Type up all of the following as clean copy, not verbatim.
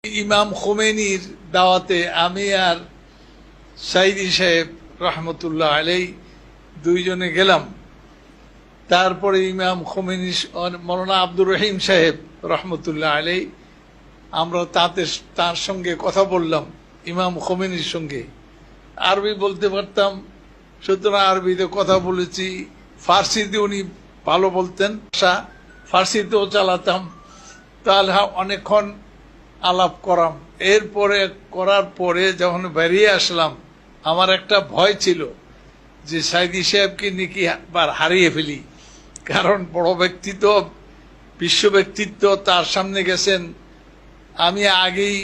ইমাম খোমেনির দাওয়াতে আমি আর সাইদি সাহেব রহমতুল্লাহ আলাই দুইজনে গেলাম। তারপরে ইমাম খোমেনি মৌলানা আব্দুর রহিম সাহেব রহমতুল্লাহ আলাই, আমরা তার সঙ্গে কথা বললাম। ইমাম খোমেনির সঙ্গে আরবি বলতে পারতাম, সুতরাং আরবিতে কথা বলেছি। ফার্সিতে উনি ভালো বলতেন, ফার্সিতেও চালাতাম। তাহলে অনেকক্ষণ আলাপ করাম। করার পরে যখন বেরিয়ে আসলাম, আমার একটা ভয় ছিল যে সাইদি সাহেবকে নাকি একবার হারিয়ে ফেলি, কারণ বড় ব্যক্তিত্ব, বিশ্ব ব্যক্তিত্ব, তার সামনে গেছেন। আমি আগেই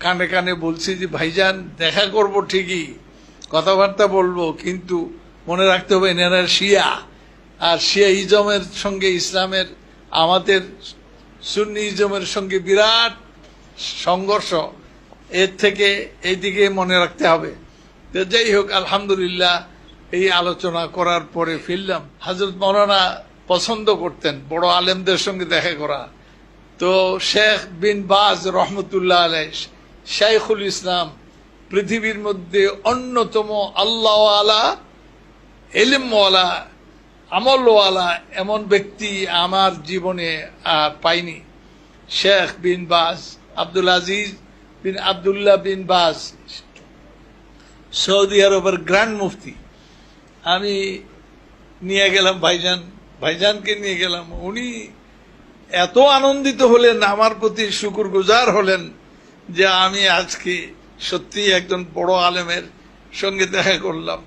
কানে কানে বলছি যে ভাইজান দেখা করব, ঠিকই কথাবার্তা বলবো, কিন্তু মনে রাখতে হবে এনারা শিয়া, আর শিয়া ইজমের সঙ্গে ইসলামের, আমাদের সুন্নি ইজমের সঙ্গে বিরাট সংঘর্ষ, এর থেকে এইদিকে মনে রাখতে হবে। তো যাই হোক, আলহামদুলিল্লাহ এই আলোচনা করার পরে ফিরলাম। হযরত মাওলানা পছন্দ করতেন বড় আলেমদের সঙ্গে দেখা করা। তো শেখ বিন বাজ রহমতুল্লাহ আলাইহ, শাইখুল ইসলাম, পৃথিবীর মধ্যে অন্যতম আল্লাহওয়ালা, ইলমওয়ালা, আমলওয়ালা এমন ব্যক্তি আমার জীবনে আর পাইনি। শেখ বিন বাজ, আব্দুল আজিজ বিন আবদুল্লাহ বিন বাজ, সৌদি আরবের গ্র্যান্ড মুফতি। আমি নিয়ে গেলাম ভাইজানকে নিয়ে গেলাম। উনি এত আনন্দিত হলেন, আমার প্রতি শুকরগুজার হলেন যে আমি আজকে সত্যি একজন বড় আলেমের সঙ্গে দেখা করলাম।